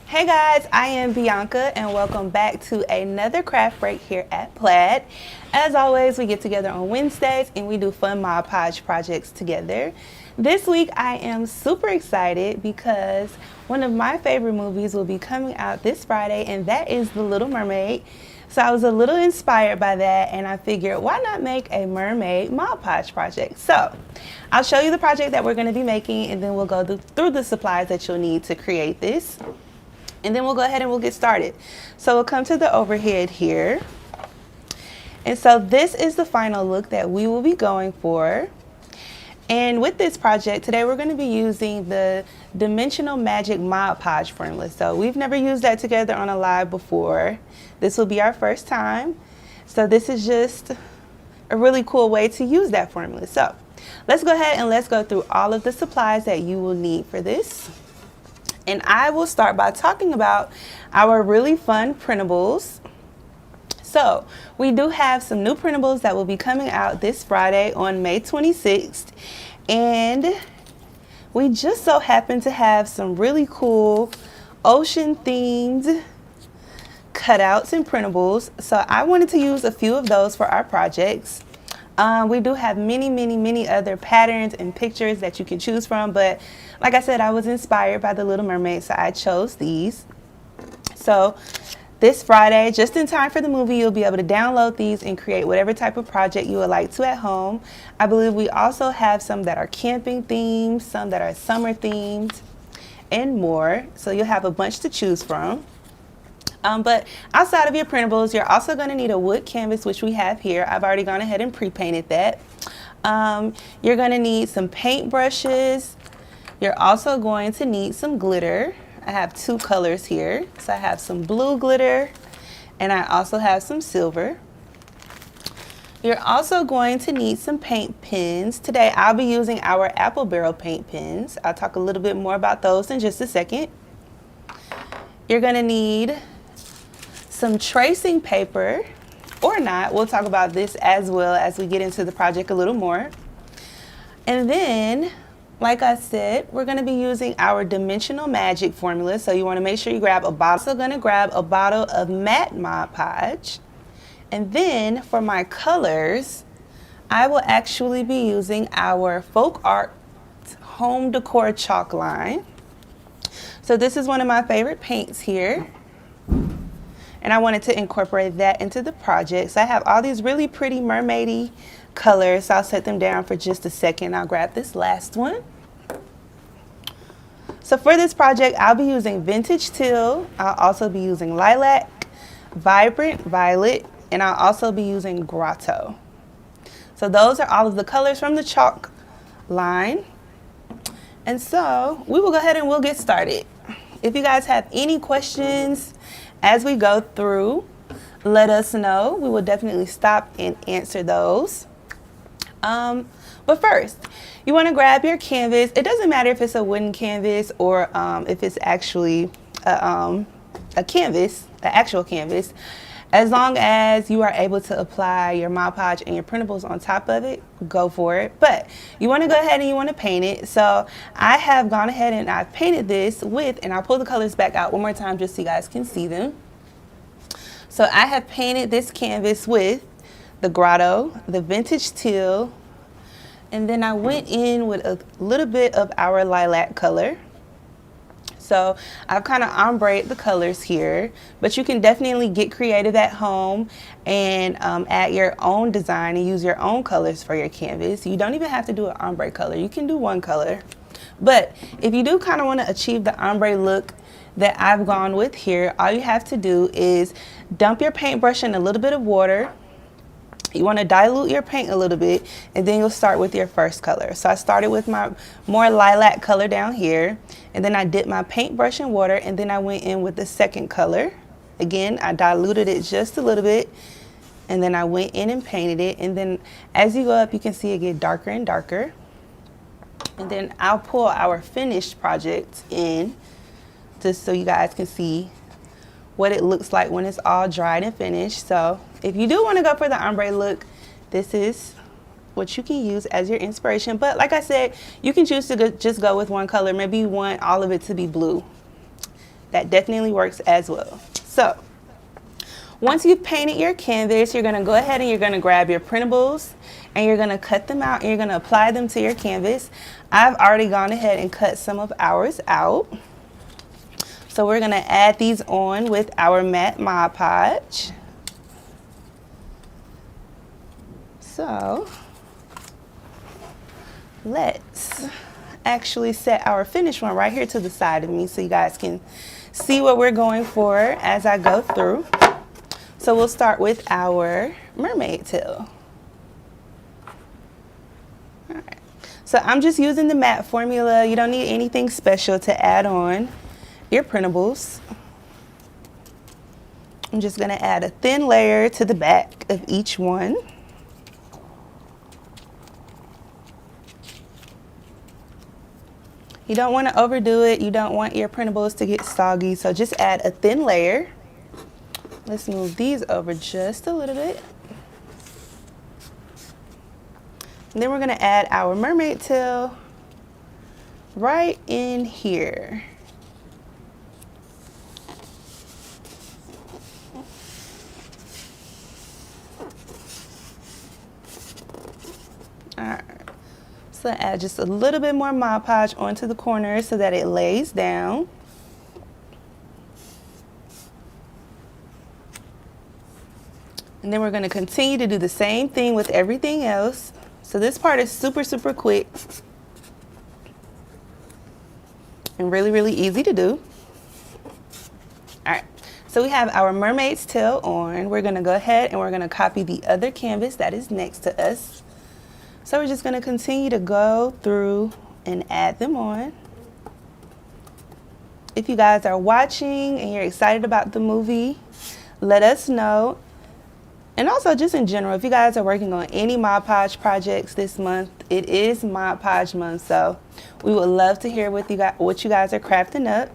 Hey guys, I am Bianca and welcome back to another craft break here at Plaid. As always, we get together on Wednesdays and we do fun Mod Podge projects together. This week I am super excited because one of my favorite movies will be coming out this Friday, and that is The Little Mermaid. So I was a little inspired by that and I figured, why not make a mermaid Mod Podge project? So I'll show you the project that we're going to be making, and then we'll go through the supplies that you'll need to create this. And then we'll go ahead and we'll get started. So we'll come to the overhead here. And so this is the final look that we will be going for. And with this project, today we're going to be using the Dimensional Magic Mod Podge formula. So we've never used that together on a live before. This will be our first time. So this is just a really cool way to use that formula. So let's go ahead and let's go through all of the supplies that you will need for this. And I will start by talking about our really fun printables. So we do have some new printables that will be coming out this Friday on May 26th. And we just so happen to have some really cool ocean themed cutouts and printables. So I wanted to use a few of those for our projects. We do have many other patterns and pictures that you can choose from, but like I said, I was inspired by The Little Mermaid, so I chose these. So this Friday, just in time for the movie, you'll be able to download these and create whatever type of project you would like to at home. I believe we also have some that are camping themed, some that are summer themed, and more. So you'll have a bunch to choose from. But outside of your printables, you're also going to need a wood canvas, which we have here. I've already gone ahead and pre-painted that. You're going to need some paint brushes. You're also going to need some glitter. I have two colors here. So I have some blue glitter and I also have some silver. You're also going to need some paint pens. Today I'll be using our apple barrel paint pens. I'll talk a little bit more about those in just a second. You're going to need some tracing paper, or not. We'll talk about this as well as we get into the project a little more. And then, like I said, we're going to be using our Dimensional Magic formula, so you want to make sure you grab a bottle. So I'm going to grab a bottle of matte Mod Podge. And then for my colors, I will actually be using our Folk Art Home Decor chalk line. So this is one of my favorite paints here. And I wanted to incorporate that into the project. So I have all these really pretty mermaidy colors. So I'll set them down for just a second. I'll grab this last one. So for this project, I'll be using Vintage Teal. I'll also be using Lilac, Vibrant Violet, and I'll also be using Grotto. So those are all of the colors from the chalk line. And so we will go ahead and we'll get started. If you guys have any questions as we go through, let us know. We will definitely stop and answer those. But first, you want to grab your canvas. It doesn't matter if it's a wooden canvas or if it's actually a canvas, an actual canvas. As long as you are able to apply your Mod Podge and your printables on top of it, go for it. But you want to go ahead and you want to paint it. So I have gone ahead and I've painted this with, and I'll pull the colors back out one more time just so you guys can see them. So I have painted this canvas with the Grotto, the Vintage Teal, and then I went in with a little bit of our lilac color. So I've kind of ombreed the colors here, but you can definitely get creative at home and add your own design and use your own colors for your canvas. You don't even have to do an ombre color. You can do one color. But if you do kind of want to achieve the ombre look that I've gone with here, all you have to do is dump your paintbrush in a little bit of water. You want to dilute your paint a little bit, and then you'll start with your first color. So I started with my more lilac color down here, and then I dipped my paintbrush in water, and then I went in with the second color. Again, I diluted it just a little bit, and then I went in and painted it, and then as you go up, you can see it get darker and darker. And then I'll pull our finished project in just so you guys can see what it looks like when it's all dried and finished. So if you do want to go for the ombre look, this is what you can use as your inspiration. But like I said, you can choose to just go with one color. Maybe you want all of it to be blue. that definitely works as well. So once you've painted your canvas, you're gonna go ahead and you're gonna grab your printables and you're gonna cut them out and you're gonna apply them to your canvas. I've already gone ahead and cut some of ours out. So we're gonna add these on with our matte Mod Podge. So let's actually set our finished one right here to the side of me so you guys can see what we're going for as I go through. So we'll start with our mermaid tail. All right. So I'm just using the matte formula. You don't need anything special to add on your printables. I'm just gonna add a thin layer to the back of each one. You don't want to overdo it. You don't want your printables to get soggy, so just add a thin layer. Let's move these over just a little bit. And then we're going to add our mermaid tail right in here. All right. So add just a little bit more Mod Podge onto the corner so that it lays down. And then we're going to continue to do the same thing with everything else. So this part is super, super quick and really, really easy to do. All right, so we have our mermaid's tail on. We're going to go ahead and we're going to copy the other canvas that is next to us. So we're just going to continue to go through and add them on. If you guys are watching and you're excited about the movie, let us know. And also just in general, if you guys are working on any Mod Podge projects this month, it is Mod Podge month, so we would love to hear what you guys are crafting up.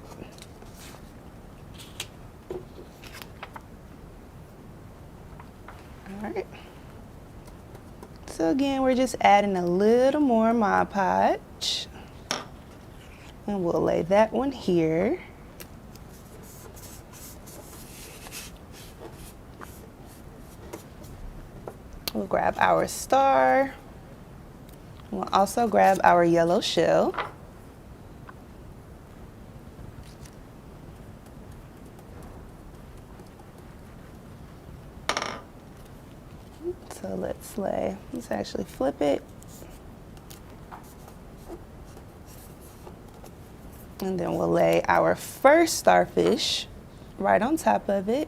All right. So again, we're just adding a little more Mod Podge. And we'll lay that one here. We'll grab our star. We'll also grab our yellow shell. So let's actually flip it. And then we'll lay our first starfish right on top of it.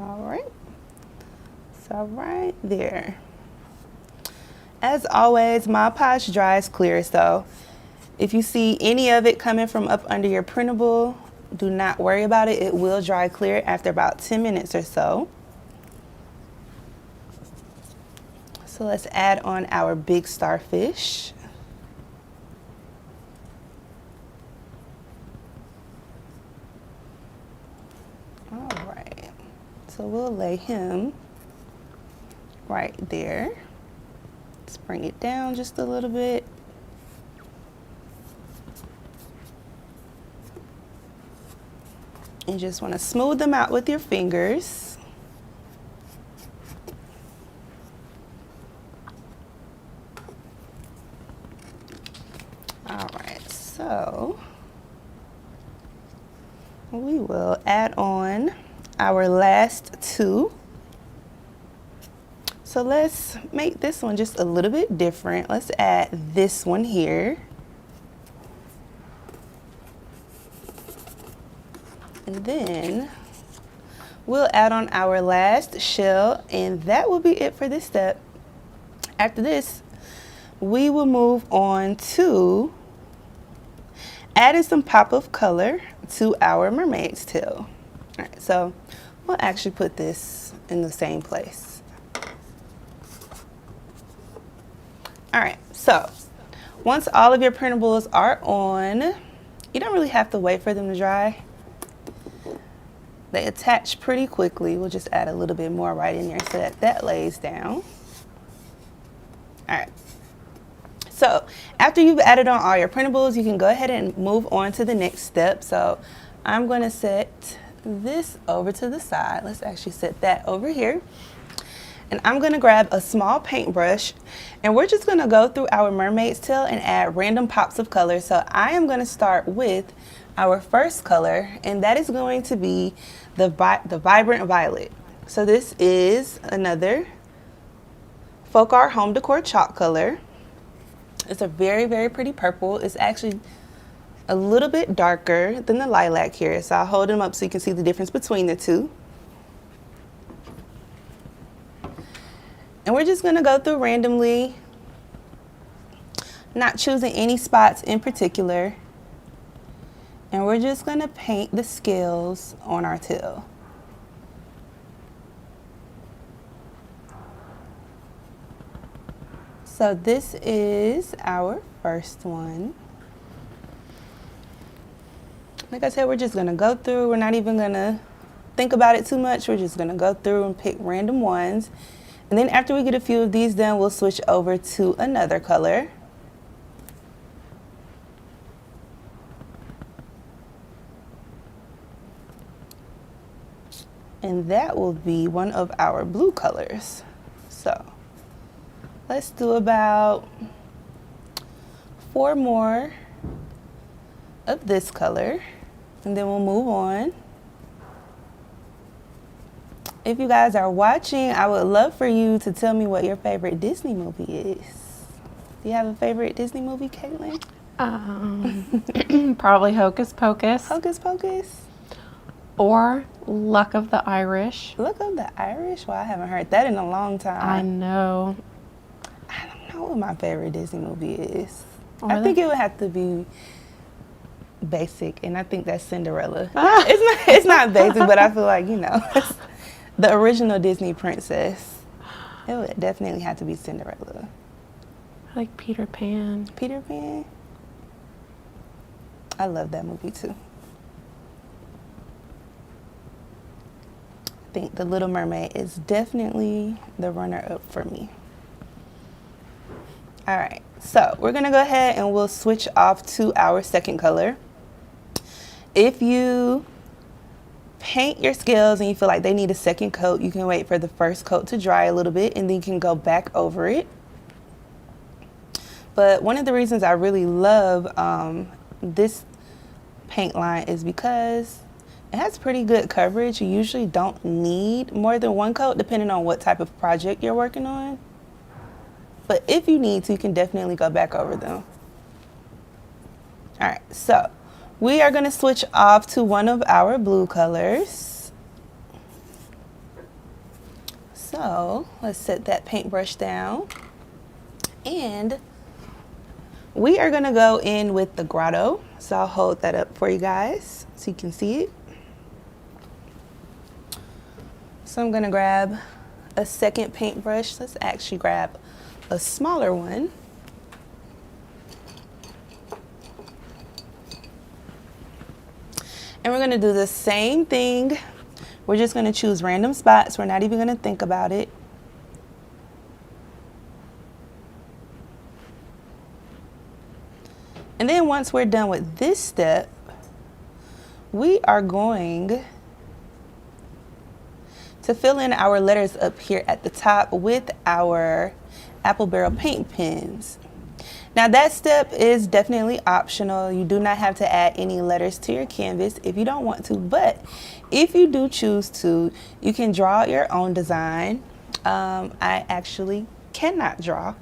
All right, so right there. As always, Mod Podge dries clear, so if you see any of it coming from up under your printable, do not worry about it. It will dry clear after about 10 minutes or so. So let's add on our big starfish. All right, so we'll lay him right there. Let's bring it down just a little bit. You just want to smooth them out with your fingers. All right, so we will add on our last two. So let's make this one just a little bit different. Let's add this one here. And then we'll add on our last shell, and that will be it for this step. After this, we will move on to adding some pop of color to our mermaid's tail. All right, so we'll actually put this in the same place. All right, so once all of your printables are on, you don't really have to wait for them to dry. They attach pretty quickly. We'll just add a little bit more right in there so that that lays down. All after you've added on all your printables, you can go ahead and move on to the next step. So I'm going to set this over to the side. Let's actually set that over here. And I'm going to grab a small paintbrush, and we're just going to go through our mermaid's tail and add random pops of color. So I am going to start with our first color, and that is going to be the vibrant violet. So this is another Folk Art Home Decor chalk color. It's a very, very pretty purple. It's actually a little bit darker than the lilac here. So I'll hold them up so you can see the difference between the two. And we're just going to go through randomly, not choosing any spots in particular. And we're just going to paint the scales on our tail. So this is our first one. Like I said, we're just going to go through. We're not even going to think about it too much. We're just going to go through and pick random ones. And then after we get a few of these done, we'll switch over to another color. And that will be one of our blue colors. So let's do about 4 more of this color, and then we'll move on. If you guys are watching, I would love for you to tell me what your favorite Disney movie is. Do you have a favorite Disney movie, Caitlin? Probably Hocus Pocus. Hocus Pocus? Or Luck of the Irish. Luck of the Irish? Well, I haven't heard that in a long time. I know. I don't know what my favorite Disney movie is. Really? I think it would have to be basic, and I think that's Cinderella. It's not basic, but I feel like, you know, the original Disney princess. It would definitely have to be Cinderella. I like Peter Pan. Peter Pan? I love that movie too. I think The Little Mermaid is definitely the runner-up for me. All right, so we're gonna go ahead and we'll switch off to our second color. If you paint your scales and you feel like they need a second coat, you can wait for the first coat to dry a little bit and then you can go back over it. But one of the reasons I really love this paint line is because it has pretty good coverage. You usually don't need more than 1 coat depending on what type of project you're working on. But if you need to, you can definitely go back over them. All right, so we are going to switch off to one of our blue colors. So let's set that paintbrush down. And we are going to go in with the grotto. So I'll hold that up for you guys so you can see it. So I'm going to grab a second paintbrush. Let's actually grab a smaller one. And we're going to do the same thing. We're just going to choose random spots. We're not even going to think about it. And then once we're done with this step, we are going to fill in our letters up here at the top with our apple barrel paint pens. Now that step is definitely optional. You do not have to add any letters to your canvas if you don't want to, but if you do choose to, you can draw your own design. I actually cannot draw.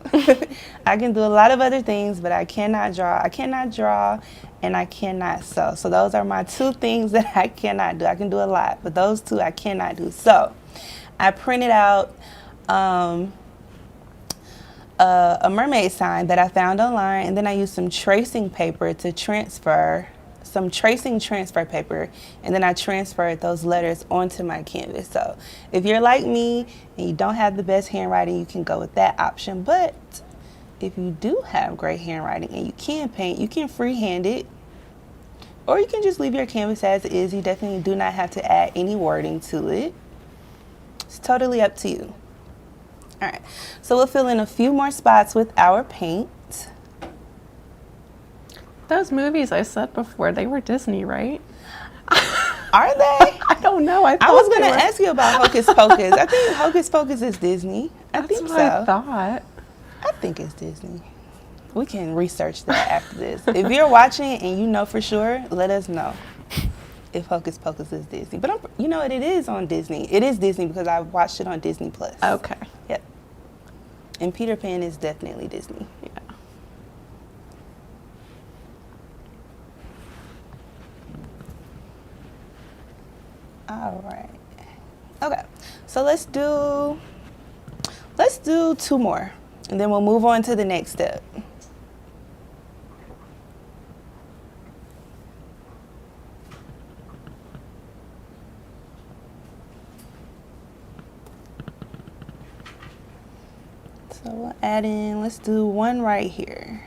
I can do a lot of other things, but I cannot draw. I cannot draw and I cannot sew. So those are my 2 things that I cannot do. I can do a lot, but those 2 I cannot do. So I printed out a mermaid sign that I found online, and then I used some tracing paper to transfer, some tracing transfer paper, and then I transferred those letters onto my canvas. So if you're like me and you don't have the best handwriting, you can go with that option. But if you do have great handwriting and you can paint, you can freehand it, or you can just leave your canvas as is. You definitely do not have to add any wording to it. It's totally up to you. All right, so we'll fill in a few more spots with our paint. Those movies I said before, they were Disney, right? Are they? I don't know. I I was thought going they to were. ask you about Hocus Pocus. I think Hocus Pocus is Disney. I That's think what so. I thought. I think it's Disney. We can research that after this. If you're watching and you know for sure, let us know if Hocus Pocus is Disney. But you know what? It is on Disney. It is Disney because I watched it on Disney Plus. Okay. Yep. And Peter Pan is definitely Disney. Yeah. All right. Okay. So let's do 2 more, and then we'll move on to the next step. So we'll add in, let's do 1 right here.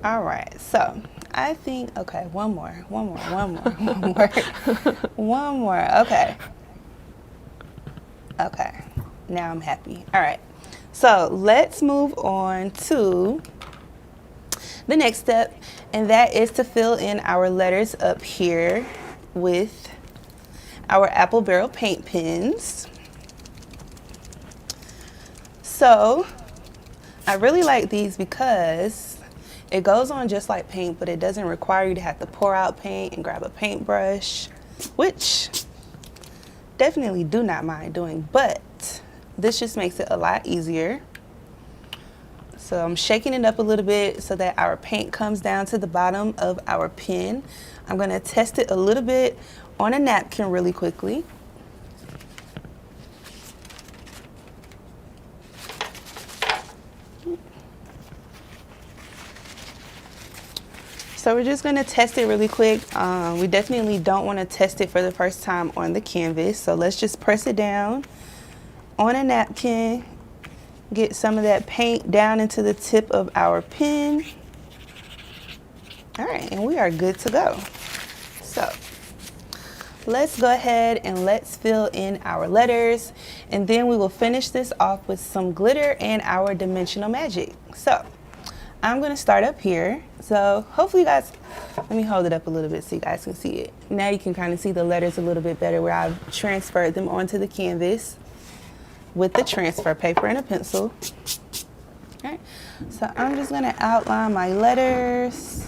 All right, so I think, okay, one more. Okay. Okay, now I'm happy. All right, so let's move on to the next step, and that is to fill in our letters up here with our apple barrel paint pens. So I really like these because it goes on just like paint, but it doesn't require you to have to pour out paint and grab a paintbrush, which definitely do not mind doing, but this just makes it a lot easier. So I'm shaking it up a little bit so that our paint comes down to the bottom of our pen. I'm gonna test it a little bit on a napkin really quickly. So we're just gonna test it really quick. We definitely don't wanna test it for the first time on the canvas. So let's just press it down on a napkin, get some of that paint down into the tip of our pen. All right, and we are good to go. So let's go ahead and let's fill in our letters, and then we will finish this off with some glitter and our dimensional magic. So I'm gonna start up here. So hopefully you guys, let me hold it up a little bit so you guys can see it. Now you can kind of see the letters a little bit better where I've transferred them onto the canvas with the transfer paper and a pencil. All right, so I'm just gonna outline my letters.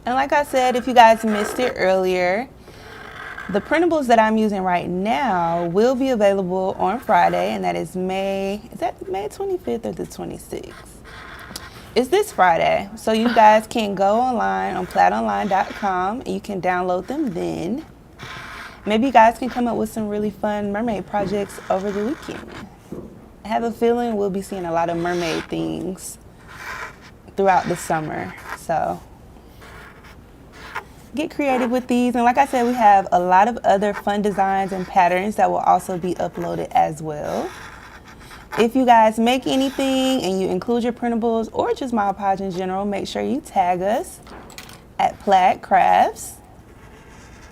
And like I said, if you guys missed it earlier, the printables that I'm using right now will be available on Friday, and that is May 25th or the 26th? It's this Friday. So you guys can go online on plaidonline.com and you can download them then. Maybe you guys can come up with some really fun mermaid projects over the weekend. I have a feeling we'll be seeing a lot of mermaid things throughout the summer. So get creative with these. And like I said, we have a lot of other fun designs and patterns that will also be uploaded as well. If you guys make anything and you include your printables or just Mod Podge in general, make sure you tag us at Plaid Crafts.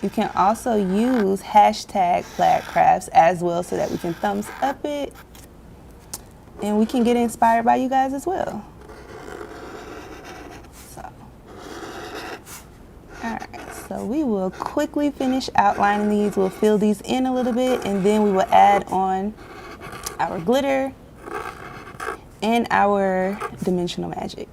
You can also use hashtag Plaid Crafts as well so that we can thumbs up it and we can get inspired by you guys as well. Alright, so we will quickly finish outlining these. We'll fill these in a little bit, and then we will add on our glitter and our dimensional magic.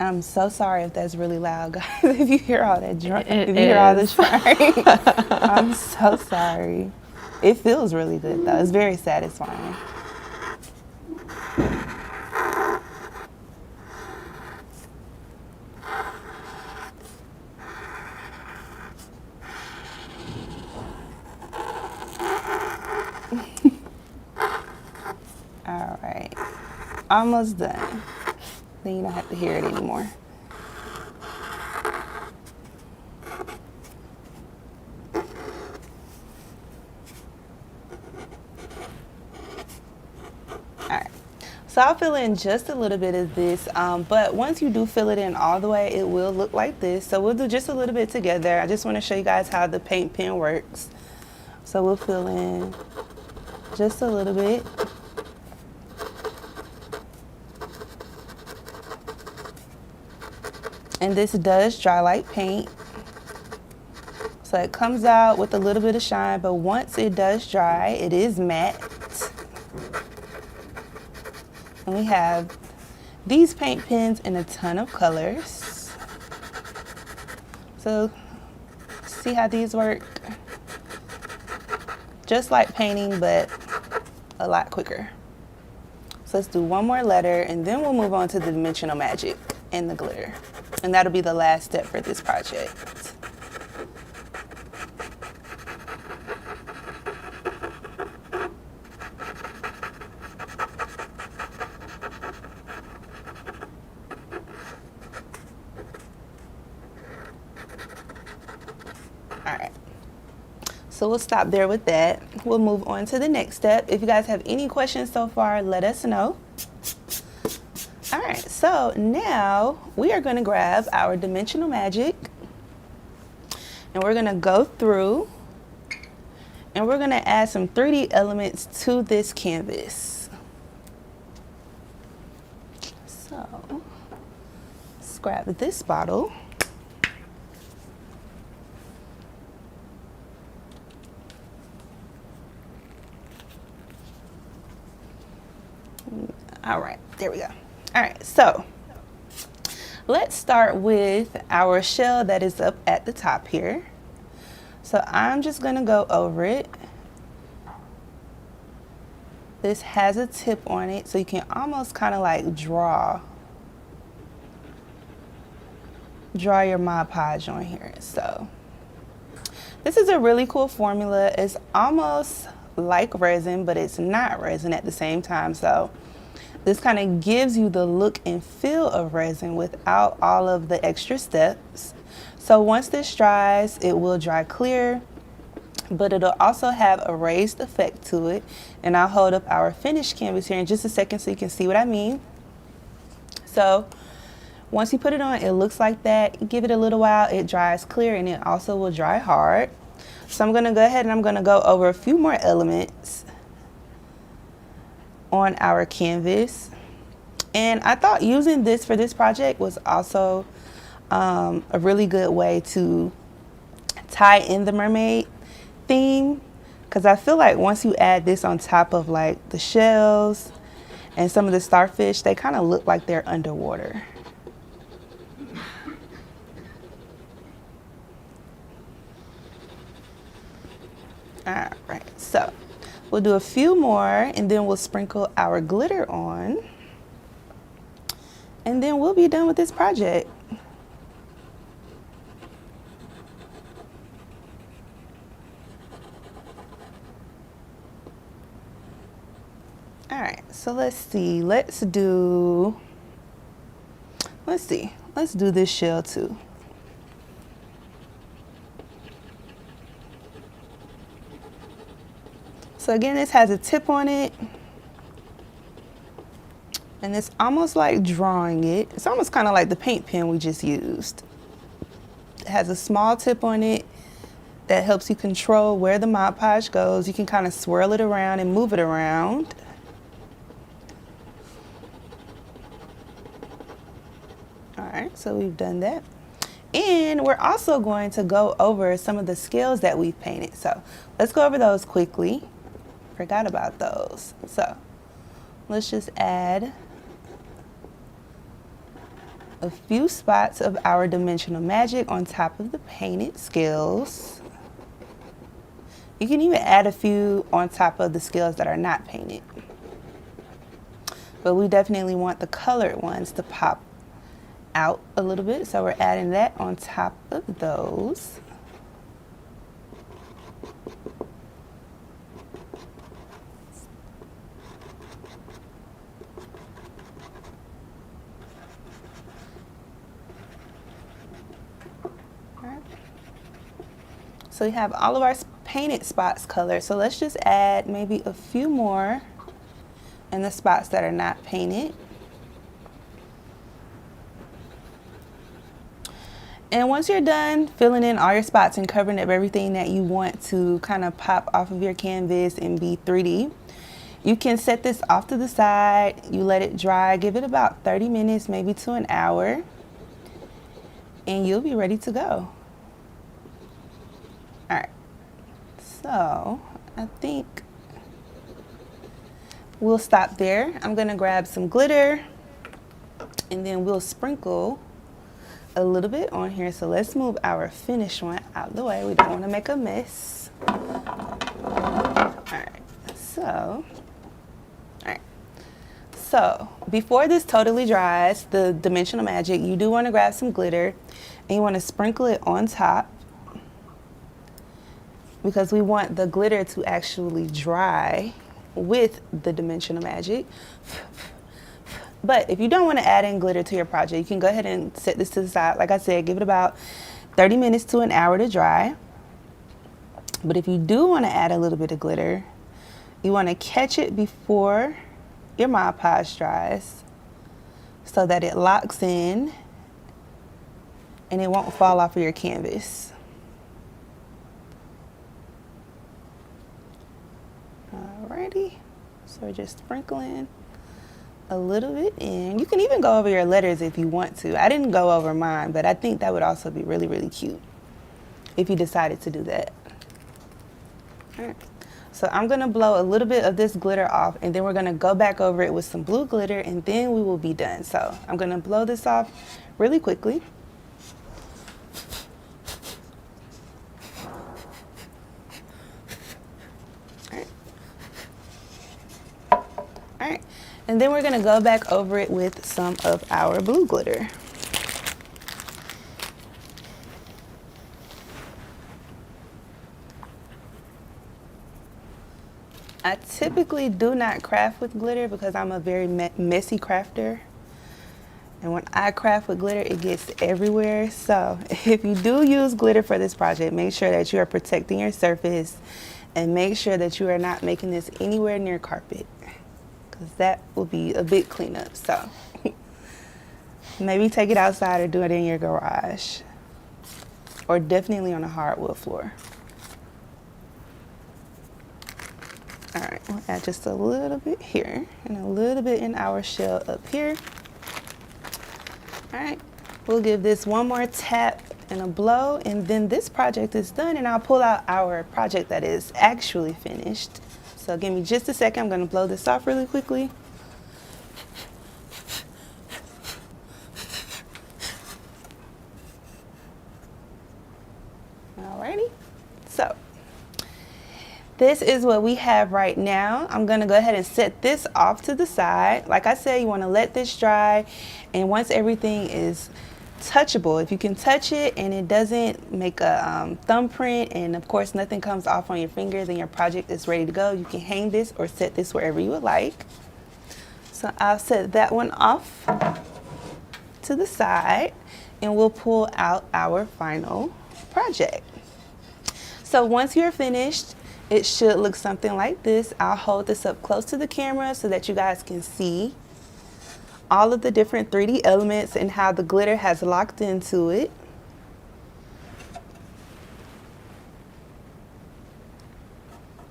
I'm so sorry if that's really loud, guys. If you hear all that trying, I'm so sorry. It feels really good though. It's very satisfying. All right, almost done. Then you don't have to hear it anymore. Alright, so I'll fill in just a little bit of this, but once you do fill it in all the way, it will look like this. So we'll do just a little bit together. I just want to show you guys how the paint pen works. So we'll fill in just a little bit. And this does dry like paint. So it comes out with a little bit of shine, but once it does dry, it is matte. And we have these paint pens in a ton of colors. So see how these work? Just like painting, but a lot quicker. So let's do one more letter, and then we'll move on to the Dimensional Magic and the glitter. And that'll be the last step for this project. Alright, so we'll stop there with that. We'll move on to the next step. If you guys have any questions so far, let us know. Alright, so now we are going to grab our Dimensional Magic and we're going to go through and we're going to add some 3D elements to this canvas. So let's grab this bottle. All right, there we go. All right, so let's start with our shell that is up at the top here. So I'm just gonna go over it. This has a tip on it, so you can almost kind of like draw your Mod Podge on here. So this is a really cool formula. It's almost like resin, but it's not resin at the same time. So this kind of gives you the look and feel of resin without all of the extra steps. So once this dries, it will dry clear, but it'll also have a raised effect to it. And I'll hold up our finished canvas here in just a second so you can see what I mean. So once you put it on, it looks like that. Give it a little while, it dries clear, and it also will dry hard. So I'm gonna go ahead and I'm gonna go over a few more elements on our canvas. And I thought using this for this project was also a really good way to tie in the mermaid theme, because I feel like once you add this on top of like the shells and some of the starfish, they kind of look like they're underwater. All right, so we'll do a few more and then we'll sprinkle our glitter on. And then we'll be done with this project. All right, so let's see. Let's do this shell too. So again, this has a tip on it, and it's almost like drawing it. It's almost kind of like the paint pen we just used. It has a small tip on it that helps you control where the Mod Podge goes. You can kind of swirl it around and move it around. All right, so we've done that. And we're also going to go over some of the scales that we've painted. So let's go over those quickly. Forgot about those. So let's just add a few spots of our Dimensional Magic on top of the painted scales. You can even add a few on top of the scales that are not painted. But we definitely want the colored ones to pop out a little bit, so we're adding that on top of those. So we have all of our painted spots colored. So let's just add maybe a few more in the spots that are not painted. And once you're done filling in all your spots and covering up everything that you want to kind of pop off of your canvas and be 3D, you can set this off to the side. You let it dry, give it about 30 minutes, maybe to an hour, and you'll be ready to go. All right, so I think we'll stop there. I'm gonna grab some glitter and then we'll sprinkle a little bit on here. So let's move our finished one out of the way. We don't want to make a mess. All right, so before this totally dries, the Dimensional Magic, you do want to grab some glitter and you want to sprinkle it on top, because we want the glitter to actually dry with the Dimensional Magic. But if you don't want to add in glitter to your project, you can go ahead and set this to the side. Like I said, give it about 30 minutes to an hour to dry. But if you do want to add a little bit of glitter, you want to catch it before your Mod Podge dries so that it locks in and it won't fall off of your canvas. Alrighty, so we're just sprinkling a little bit in. You can even go over your letters if you want to. I didn't go over mine, but I think that would also be really, really cute if you decided to do that. All right. So I'm gonna blow a little bit of this glitter off, and then we're gonna go back over it with some blue glitter, and then we will be done. So I'm gonna blow this off really quickly. All right. And then we're going to go back over it with some of our blue glitter. I typically do not craft with glitter because I'm a very messy crafter. And when I craft with glitter, it gets everywhere. So if you do use glitter for this project, make sure that you are protecting your surface and make sure that you are not making this anywhere near carpet, because that will be a big cleanup. So maybe take it outside or do it in your garage, or definitely on a hardwood floor. All right, we'll add just a little bit here and a little bit in our shell up here. All right, we'll give this one more tap and a blow, and then this project is done, and I'll pull out our project that is actually finished. So give me just a second. I'm going to blow this off really quickly. Alrighty, so this is what we have right now. I'm going to go ahead and set this off to the side. Like I said, you want to let this dry, and once everything is touchable, if you can touch it and it doesn't make a thumbprint, and of course nothing comes off on your finger, then your project is ready to go. You can hang this or set this wherever you would like. So I'll set that one off to the side, and we'll pull out our final project. So once you're finished, it should look something like this. I'll hold this up close to the camera so that you guys can see all of the different 3D elements and how the glitter has locked into it.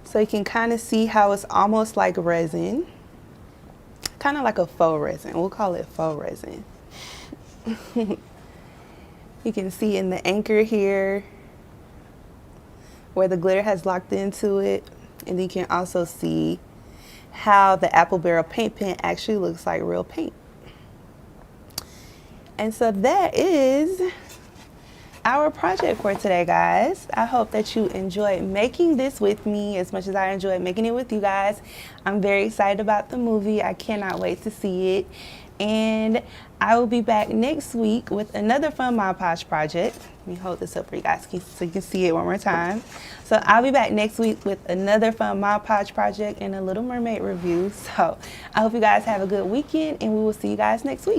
So you can kind of see how it's almost like resin, kind of like a faux resin. We'll call it faux resin. You can see in the anchor here where the glitter has locked into it, and you can also see how the apple barrel paint pen actually looks like real paint. And so that is our project for today, guys. I hope that you enjoyed making this with me as much as I enjoyed making it with you guys. I'm very excited about the movie. I cannot wait to see it. And I will be back next week with another fun Mod Podge project. Let me hold this up for you guys so you can see it one more time. So I'll be back next week with another fun Mod Podge project and a Little Mermaid review. So I hope you guys have a good weekend, and we will see you guys next week.